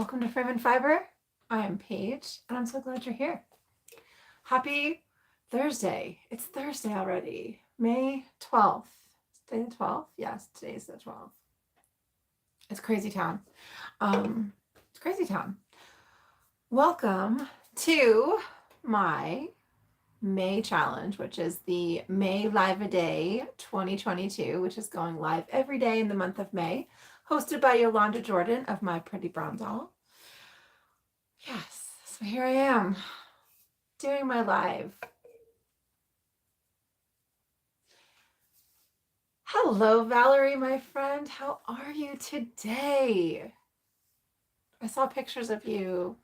Welcome to Frame and Fiber. I am Paige, and I'm so glad you're here. Happy Thursday. It's Thursday already, May 12th. Is today the 12th? Yes, today's the 12th. It's crazy town. It's crazy town. Welcome to my May challenge, which is the May Live a Day 2022, which is going live every day in the month of May, hosted by Yolanda Jordan of My Pretty Brown Doll. Yes, so here I am doing my live. Hello, Valerie, my friend. How are you today? I saw pictures of you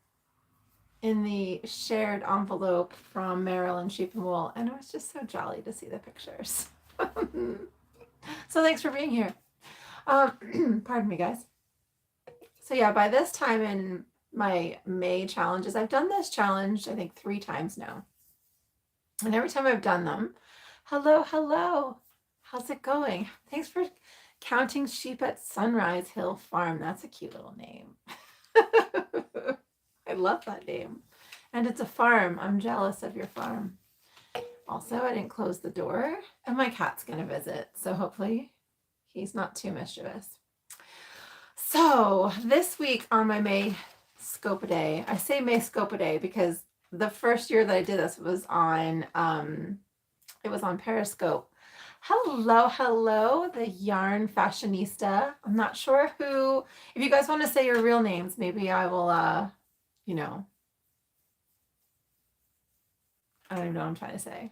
in the shared envelope from Maryland Sheep and Wool, and it was just so jolly to see the pictures. So thanks for being here. Pardon me, guys. So yeah, by this time in my May challenges, I've done this challenge, I think 3 times now. And every time I've done them, hello, how's it going? Thanks for counting sheep at Sunrise Hill Farm. That's a cute little name. I love that name. And it's a farm. I'm jealous of your farm. Also, I didn't close the door, and my cat's going to visit, so hopefully he's not too mischievous. So this week on my May Scope a Day, I say May Scope a Day because the first year that I did this was on Periscope. Hello, the yarn fashionista. I'm not sure who, if you guys want to say your real names, maybe I will, I don't even know what I'm trying to say.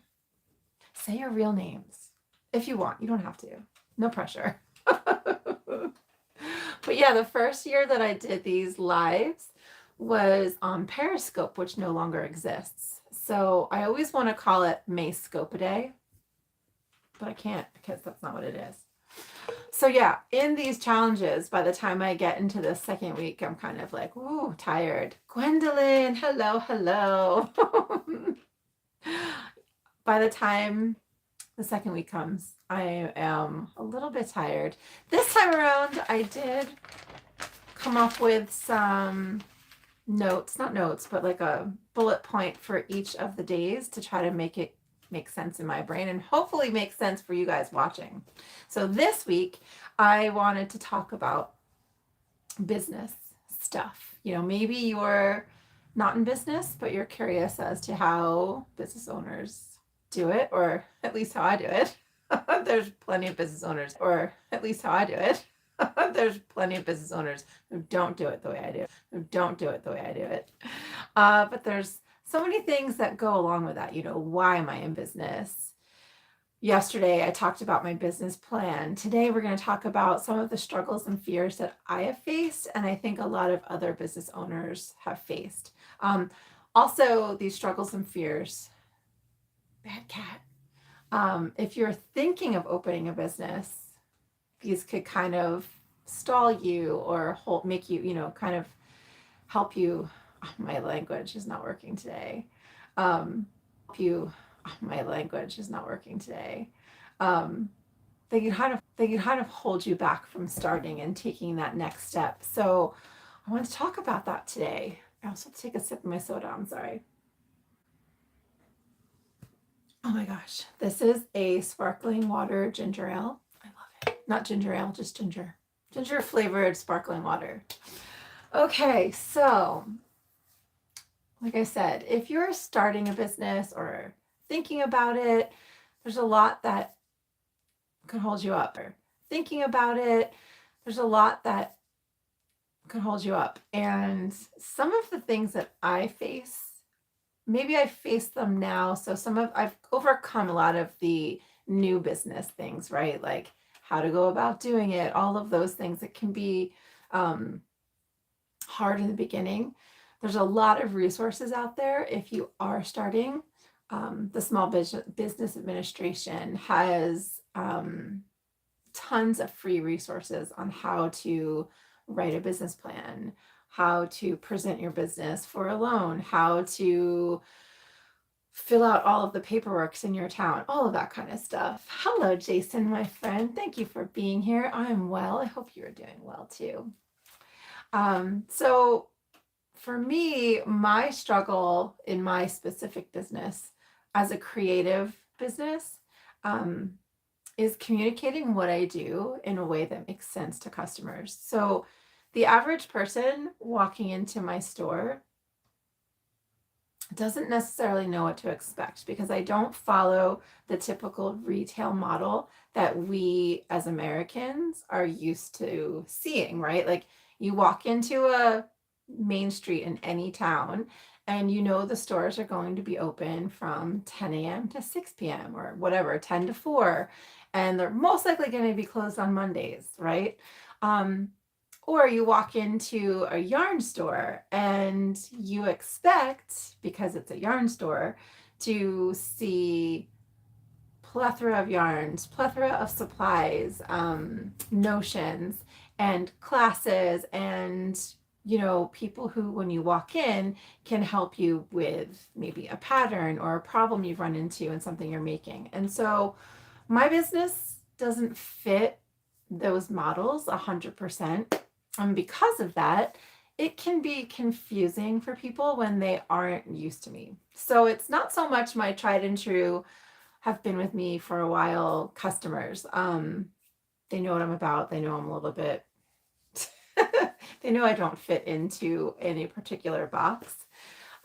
Say your real names if you want. You don't have to. No pressure. But yeah, the first year that I did these lives was on Periscope, which no longer exists. So I always want to call it May Scope a Day, but I can't because that's not what it is. So yeah, in these challenges, by the time I get into the second week, I'm kind of like, ooh, tired. Gwendolyn, hello. By the time the second week comes, I am a little bit tired. This time around, I did come up with some notes, not notes, but like a bullet point for each of the days to try to make it make sense in my brain and hopefully make sense for you guys watching. So this week, I wanted to talk about business stuff. Maybe you're not in business, but you're curious as to how business owners do it, or at least how I do it. There's plenty of business owners, or at least how I do it. There's plenty of business owners who don't do it the way I do it, but there's so many things that go along with that. Why am I in business? Yesterday, I talked about my business plan. Today, we're going to talk about some of the struggles and fears that I have faced, and I think a lot of other business owners have faced. Also, these struggles and fears, bad cat. If you're thinking of opening a business, these could kind of stall you or make you, kind of help you. Oh, my language is not working today. My language is not working today. They can kind of hold you back from starting and taking that next step. So I want to talk about that today. I also have to take a sip of my soda. I'm sorry. Oh my gosh, this is a sparkling water ginger ale. I love it. Not ginger ale, just ginger flavored sparkling water. Okay, so like I said, if you're starting a business or thinking about it, there's a lot that could hold you up. And some of the things that I face, maybe I face them now. So I've overcome a lot of the new business things, right? Like how to go about doing it, all of those things that can be hard in the beginning. There's a lot of resources out there if you are starting. The Small Business Administration has tons of free resources on how to write a business plan, how to present your business for a loan, how to fill out all of the paperwork in your town, all of that kind of stuff. Hello, Jason, my friend. Thank you for being here. I'm well. I hope you're doing well too. So for me, my struggle in my specific business as a creative business um, is communicating what I do in a way that makes sense to customers. So the average person walking into my store doesn't necessarily know what to expect because I don't follow the typical retail model that we as Americans are used to seeing, right? Like you walk into a main street in any town and you know the stores are going to be open from 10 a.m. to 6 p.m. or whatever, 10 to 4, and they're most likely going to be closed on Mondays, right? Um, or you walk into a yarn store and you expect, because it's a yarn store, to see plethora of yarns, plethora of supplies, notions, and classes, and people who, when you walk in, can help you with maybe a pattern or a problem you've run into in something you're making. And so my business doesn't fit those models 100%. And because of that, it can be confusing for people when they aren't used to me. So it's not so much my tried and true, have been with me for a while customers. They know what I'm about. They know I'm a little bit, they know I don't fit into any particular box.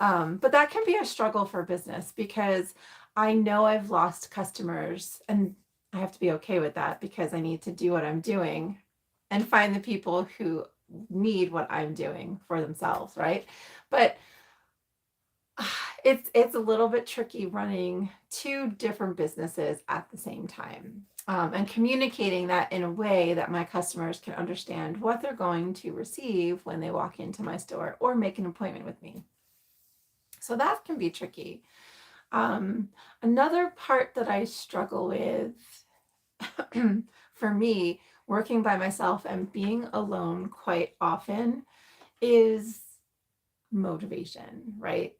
But that can be a struggle for business because I know I've lost customers, and I have to be okay with that because I need to do what I'm doing and find the people who need what I'm doing for themselves, right? But it's a little bit tricky running two different businesses at the same time, and communicating that in a way that my customers can understand what they're going to receive when they walk into my store or make an appointment with me. So that can be tricky. Another part that I struggle with for me, working by myself and being alone quite often, is motivation, right?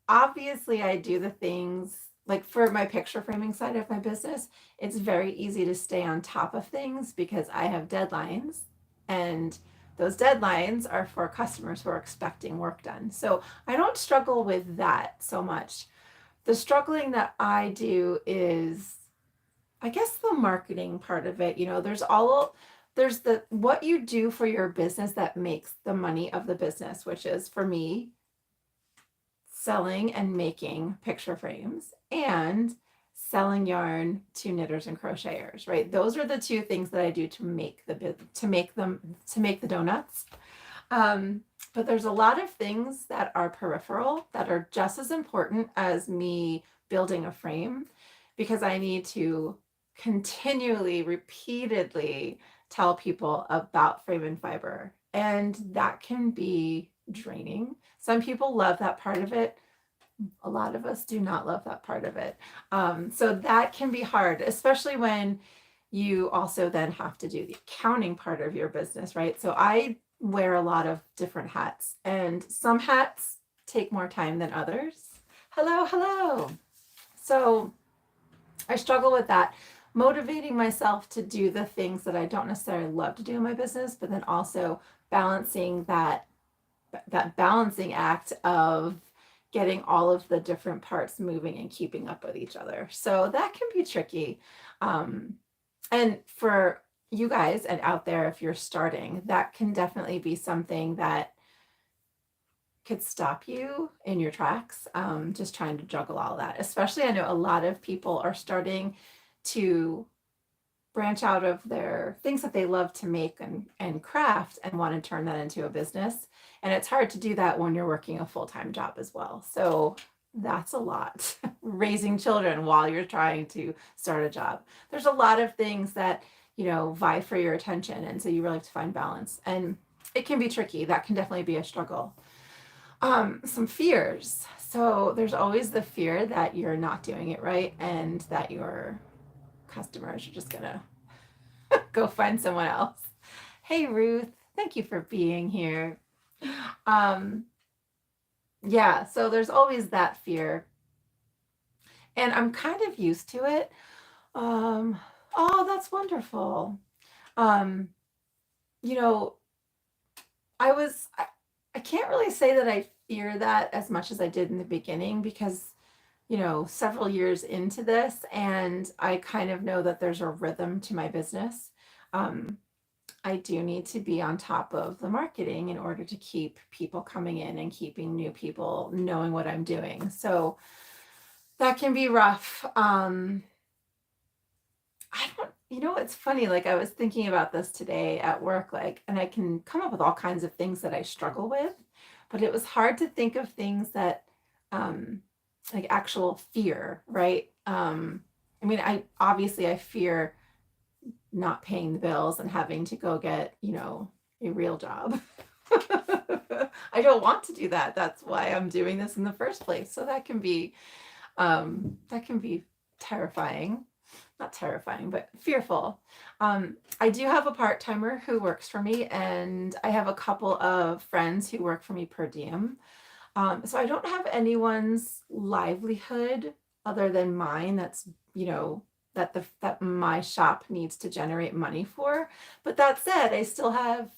Obviously, I do the things like for my picture framing side of my business, it's very easy to stay on top of things because I have deadlines, and those deadlines are for customers who are expecting work done. So I don't struggle with that so much. The struggling that I do is, I guess, the marketing part of it. There's the what you do for your business that makes the money of the business, which is for me selling and making picture frames and selling yarn to knitters and crocheters, right? Those are the two things that I do to make the donuts. But there's a lot of things that are peripheral that are just as important as me building a frame, because I need to continually, repeatedly tell people about frame and fiber. And that can be draining. Some people love that part of it. A lot of us do not love that part of it. So that can be hard, especially when you also then have to do the accounting part of your business, right? So I wear a lot of different hats, and some hats take more time than others. Hello, hello. So I struggle with that, motivating myself to do the things that I don't necessarily love to do in my business, but then also balancing that balancing act of getting all of the different parts moving and keeping up with each other. So that can be tricky. And for you guys and out there, if you're starting, that can definitely be something that could stop you in your tracks, just trying to juggle all that. Especially, I know a lot of people are starting to branch out of their things that they love to make and craft and want to turn that into a business. And it's hard to do that when you're working a full-time job as well. So that's a lot. Raising children while you're trying to start a job. There's a lot of things that, vie for your attention. And so you really have to find balance. And it can be tricky. That can definitely be a struggle. Some fears. So there's always the fear that you're not doing it right and that your customers are just gonna go find someone else. Hey Ruth, thank you for being here. Yeah, so there's always that fear, and I'm kind of used to it. Oh, that's wonderful. Um, you know, I can't really say that I fear that as much as I did in the beginning because, several years into this, and I kind of know that there's a rhythm to my business. Um, I do need to be on top of the marketing in order to keep people coming in and keeping new people knowing what I'm doing. So that can be rough. I don't, it's funny. Like I was thinking about this today at work, like, and I can come up with all kinds of things that I struggle with, but it was hard to think of things that, um, like actual fear, right? I mean, I fear not paying the bills and having to go get, a real job. I don't want to do that. That's why I'm doing this in the first place. So that can be terrifying. Not terrifying, but fearful. I do have a part-timer who works for me, and I have a couple of friends who work for me per diem. So I don't have anyone's livelihood other than mine that's, that my shop needs to generate money for. But that said, I still have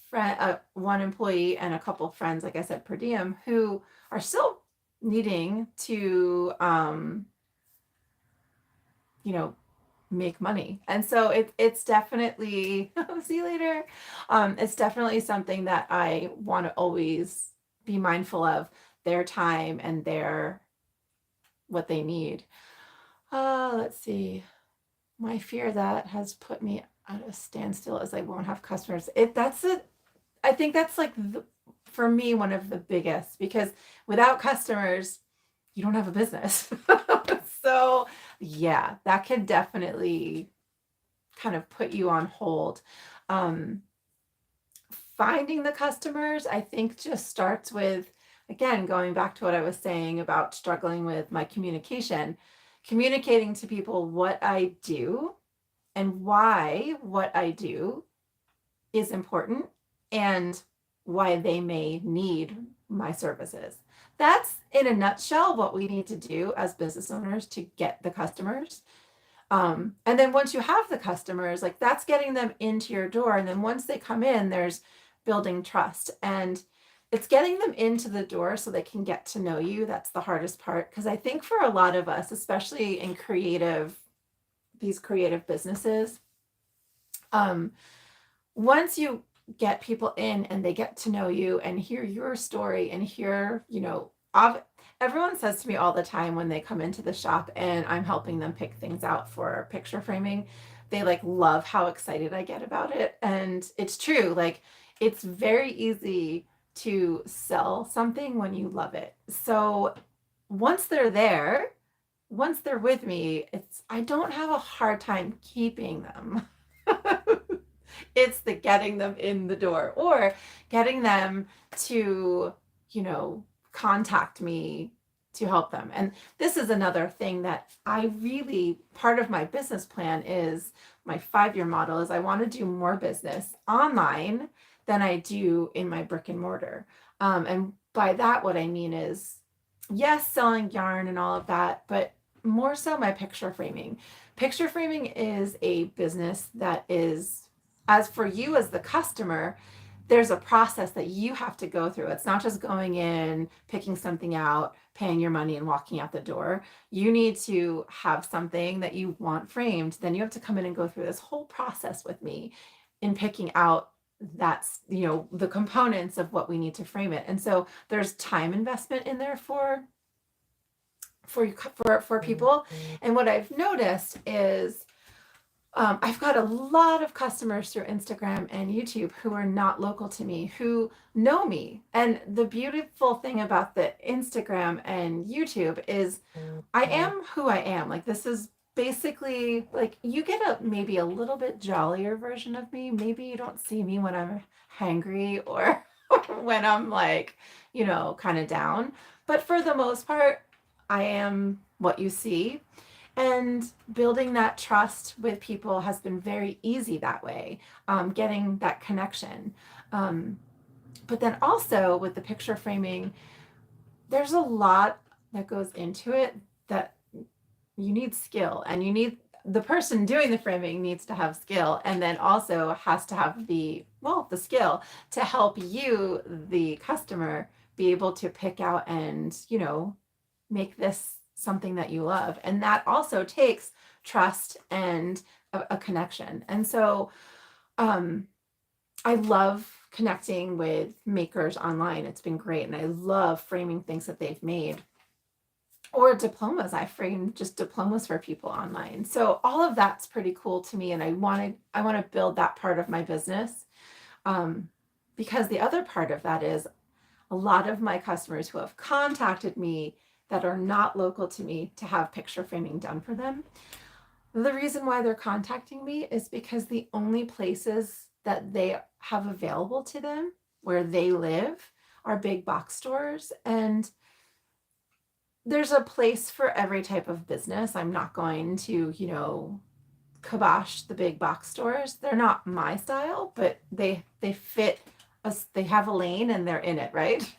one employee and a couple of friends, like I said, per diem, who are still needing to, you know, make money. And so it's definitely, see you later. It's definitely something that I want to always be mindful of their time and what they need. Let's see. My fear that has put me at a standstill is I won't have customers. I think that's like for me, one of the biggest, because without customers, you don't have a business. So yeah, that could definitely kind of put you on hold. Um, Finding the customers, I think, just starts with, again, going back to what I was saying about struggling with my communicating to people what I do and why what I do is important and why they may need my services. That's in a nutshell what we need to do as business owners to get the customers. And then once you have the customers, like that's getting them into your door. And then once they come in, there's building trust. And it's getting them into the door so they can get to know you. That's the hardest part. Because I think for a lot of us, especially in these creative businesses, once you get people in and they get to know you and hear your story and hear, everyone says to me all the time when they come into the shop and I'm helping them pick things out for picture framing, they like love how excited I get about it. And it's true. Like it's very easy to sell something when you love it. So once they're there, once they're with me, I don't have a hard time keeping them. It's the getting them in the door or getting them to, contact me to help them. And this is another thing that part of my business plan is my 5-year model is I want to do more business online than I do in my brick and mortar. And by that, what I mean is, yes, selling yarn and all of that, but more so my picture framing. Picture framing is a business that is, as for you as the customer, there's a process that you have to go through. It's not just going in, picking something out, paying your money and walking out the door. You need to have something that you want framed. Then you have to come in and go through this whole process with me in picking out the components of what we need to frame it. And so there's time investment in there for people. And what I've noticed is I've got a lot of customers through Instagram and YouTube who are not local to me, who know me. And the beautiful thing about the Instagram and YouTube is I am who I am. Like this is basically like you get maybe a little bit jollier version of me. Maybe you don't see me when I'm hangry or when I'm like, kind of down. But for the most part, I am what you see. And building that trust with people has been very easy that way, getting that connection. But then also with the picture framing, there's a lot that goes into it that you need skill, and the person doing the framing needs to have skill, and then also has to have the skill to help you, the customer, be able to pick out and, make this something that you love. And that also takes trust and a connection. And so I love connecting with makers online. It's been great. And I love framing things that they've made, or diplomas. I framed just diplomas for people online. So all of that's pretty cool to me. And I want to build that part of my business. Because the other part of that is a lot of my customers who have contacted me that are not local to me to have picture framing done for them. The reason why they're contacting me is because the only places that they have available to them where they live are big box stores. And there's a place for every type of business. I'm not going to, kibosh the big box stores. They're not my style, but they fit us. They have a lane and they're in it, right?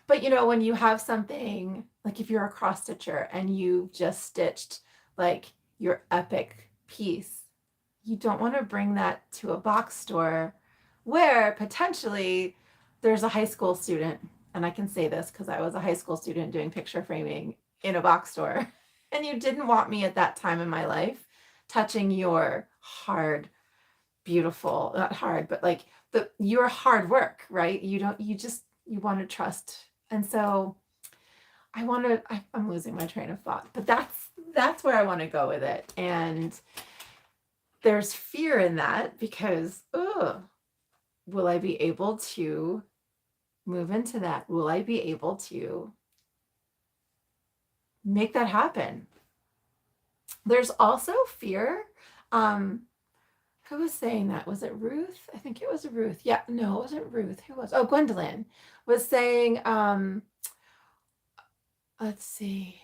But when you have something like, if you're a cross stitcher and you've just stitched like your epic piece, you don't want to bring that to a box store where potentially there's a high school student. And I can say this because I was a high school student doing picture framing in a box store. And you didn't want me at that time in my life touching your hard, beautiful, not hard, but like your hard work, right? You want to trust. And so I'm losing my train of thought, but that's where I want to go with it. And there's fear in that because, will I be able to move into that? Will I be able to make that happen? There's also fear. Who was saying that? Was it Ruth? I think it was Ruth. Yeah, no, it wasn't Ruth. Who was? Oh, Gwendolyn was saying, let's see.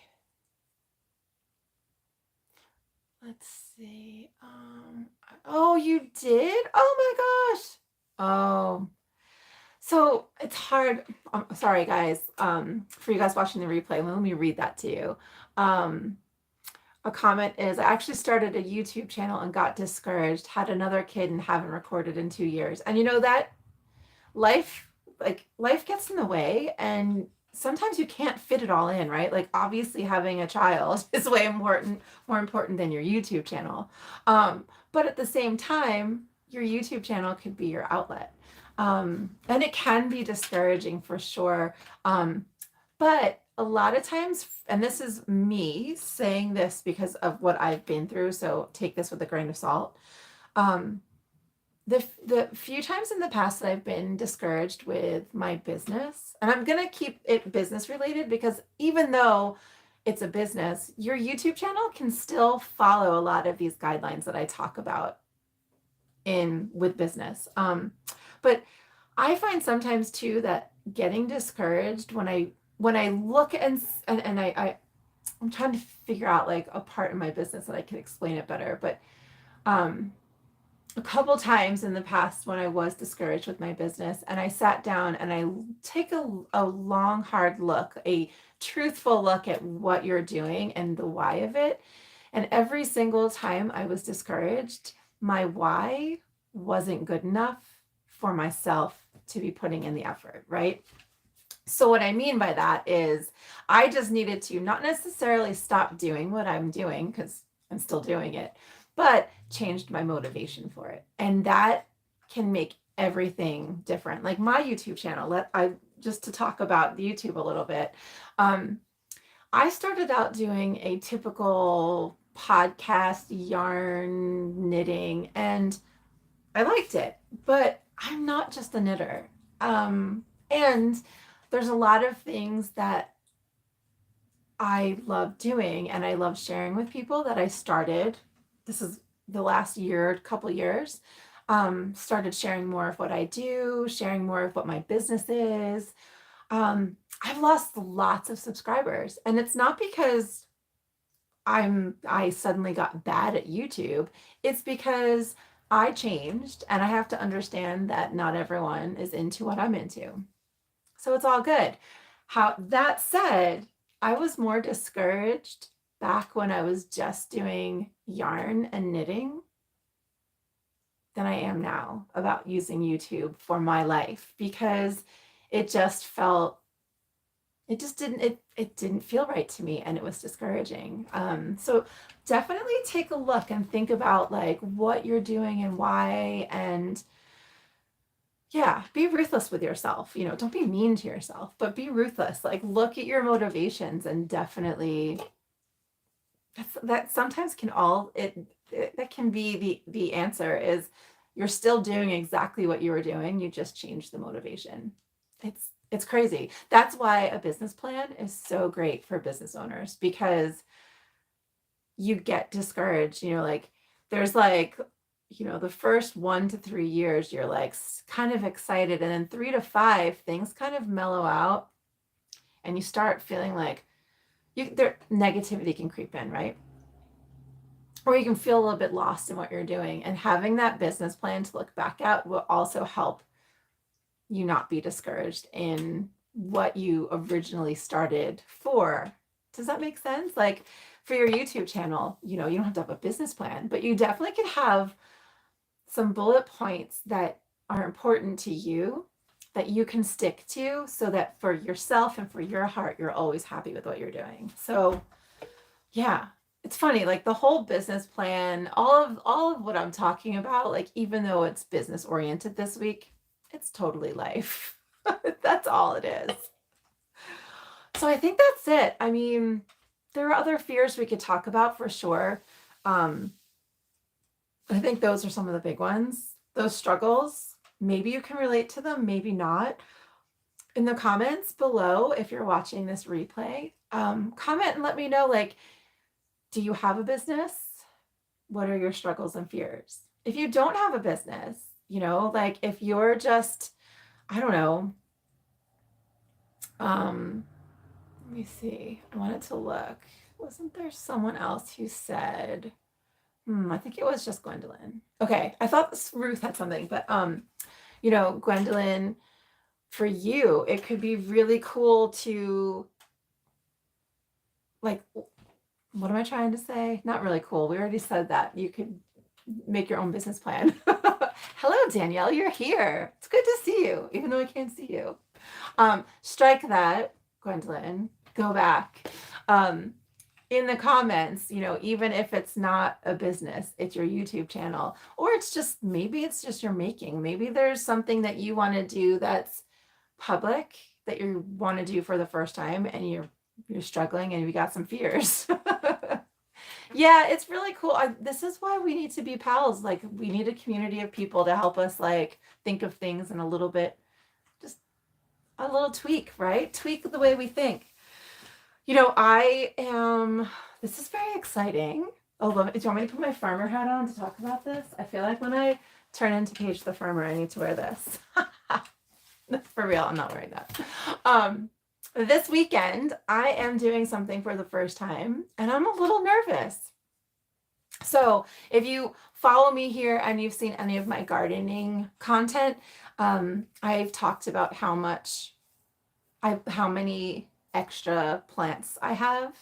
Oh, you did? Oh my gosh. Oh, so it's hard. I'm sorry, guys. For you guys watching the replay, let me read that to you. A comment is, I actually started a YouTube channel and got discouraged, had another kid and haven't recorded in 2 years. And that life gets in the way, and sometimes you can't fit it all in, right? Like, obviously having a child is way more important than your YouTube channel. But at the same time, your YouTube channel could be your outlet. And it can be discouraging for sure. But a lot of times, and this is me saying this because of what I've been through, so take this with a grain of salt. The few times in the past that I've been discouraged with my business, and I'm going to keep it business related because even though it's a business, your YouTube channel can still follow a lot of these guidelines that I talk about with business. But I find sometimes too that getting discouraged when I look and I'm trying to figure out like a part in my business that I can explain it better. But a couple times in the past when I was discouraged with my business and I sat down and I take a long, hard look, a truthful look at what you're doing and the why of it. And every single time I was discouraged, my why wasn't good enough for myself to be putting in the effort, right? So what I mean by that is I just needed to not necessarily stop doing what I'm doing, because I'm still doing it, but changed my motivation for it. And that can make everything different. Like my YouTube channel, just to talk about the YouTube a little bit. I started out doing a typical podcast yarn knitting, and I liked it, but I'm not just a knitter. And there's a lot of things that I love doing and I love sharing with people that I started. This is the last couple years, started sharing more of what I do, sharing more of what my business is. I've lost lots of subscribers, and it's not because I suddenly got bad at YouTube. It's because I changed, and I have to understand that not everyone is into what I'm into. So it's all good. That said, I was more discouraged back when I was just doing yarn and knitting than I am now about using YouTube for my life, because it just felt, it didn't feel right to me, and it was discouraging. So definitely take a look and think about like what you're doing and why, and yeah, be ruthless with yourself. Don't be mean to yourself, but be ruthless. Like look at your motivations, and definitely that sometimes can all it that can be the answer is you're still doing exactly what you were doing. You just changed the motivation. It's crazy. That's why a business plan is so great for business owners, because you get discouraged. Like there's like, the first 1 to 3 years, you're like kind of excited. And then 3 to 5, things kind of mellow out and you start feeling like negativity can creep in, right? Or you can feel a little bit lost in what you're doing. And having that business plan to look back at will also help you not be discouraged in what you originally started for. Does that make sense? Like for your YouTube channel, you don't have to have a business plan, but you definitely can have some bullet points that are important to you that you can stick to, so that for yourself and for your heart, you're always happy with what you're doing. So yeah, it's funny, like the whole business plan, all of what I'm talking about, like even though it's business oriented this week, it's totally life. That's all it is. So I think that's it. I mean, there are other fears we could talk about for sure. I think those are some of the big ones. Those struggles, maybe you can relate to them, maybe not. In the comments below, if you're watching this replay, comment and let me know, like, do you have a business? What are your struggles and fears? If you don't have a business, like if you're just, I don't know, let me see. I wanted to look. Wasn't there someone else who said, I think it was just Gwendolyn. Okay. I thought Ruth had something, but, Gwendolyn, for you, it could be really cool to, like, what am I trying to say? Not really cool. We already said that. You could make your own business plan. Hello, Danielle. You're here. It's good to see you, even though I can't see you. Strike that, Gwendolyn. Go back. In the comments, even if it's not a business, it's your YouTube channel, or maybe it's just your making. Maybe there's something that you want to do that's public that you want to do for the first time, and you're struggling and you got some fears. Yeah, it's really cool. This is why we need to be pals. Like we need a community of people to help us like think of things in a little tweak, right? Tweak the way we think. This is very exciting. Oh, do you want me to put my farmer hat on to talk about this? I feel like when I turn into Paige the Farmer, I need to wear this. For real, I'm not wearing that. This weekend, I am doing something for the first time, and I'm a little nervous. So if you follow me here and you've seen any of my gardening content, I've talked about how many extra plants I have,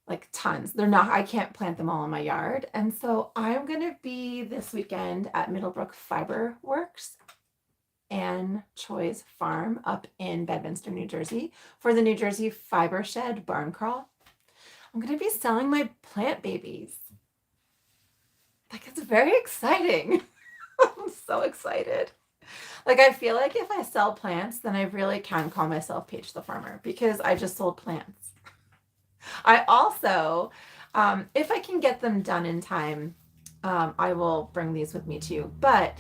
like tons. I can't plant them all in my yard. And so I'm going to be this weekend at Middlebrook Fiber Works and Choi's Farm up in Bedminster, New Jersey for the New Jersey Fiber Shed Barn Crawl. I'm going to be selling my plant babies. Like, it's very exciting. I'm so excited. Like, I feel like if I sell plants, then I really can call myself Paige the Farmer, because I just sold plants. I also, if I can get them done in time, I will bring these with me too. But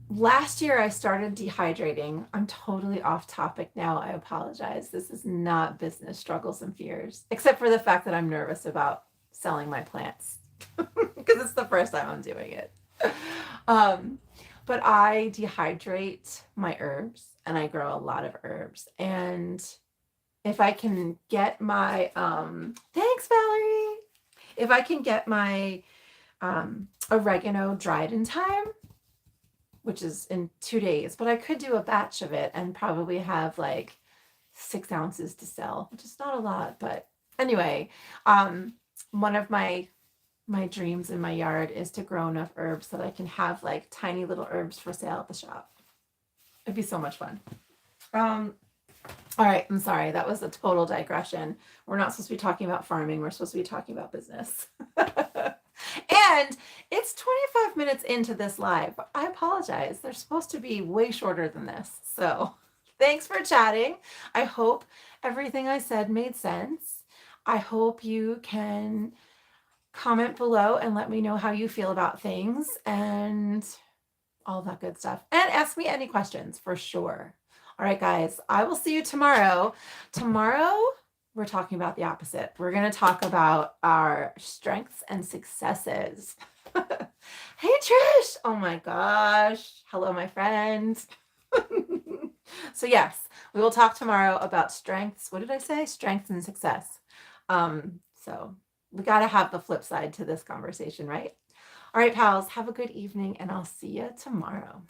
last year I started dehydrating. I'm totally off topic now. I apologize. This is not business struggles and fears, except for the fact that I'm nervous about selling my plants because it's the first time I'm doing it. But I dehydrate my herbs, and I grow a lot of herbs. And if I can get my, thanks, Valerie. If I can get my oregano dried in time, which is in 2 days, but I could do a batch of it and probably have like 6 ounces to sell, which is not a lot. But anyway, one of my my dreams in my yard is to grow enough herbs so that I can have like tiny little herbs for sale at the shop. It'd be so much fun. All right, I'm sorry. That was a total digression. We're not supposed to be talking about farming. We're supposed to be talking about business. And it's 25 minutes into this live. I apologize. They're supposed to be way shorter than this. So thanks for chatting. I hope everything I said made sense. I hope you can comment below and let me know how you feel about things and all that good stuff. And ask me any questions for sure. All right, guys, I will see you tomorrow. Tomorrow, we're talking about the opposite. We're going to talk about our strengths and successes. Hey, Trish. Oh my gosh. Hello, my friend. So yes, we will talk tomorrow about strengths. What did I say? Strengths and success. So we got to have the flip side to this conversation, right? All right, pals, have a good evening, and I'll see you tomorrow.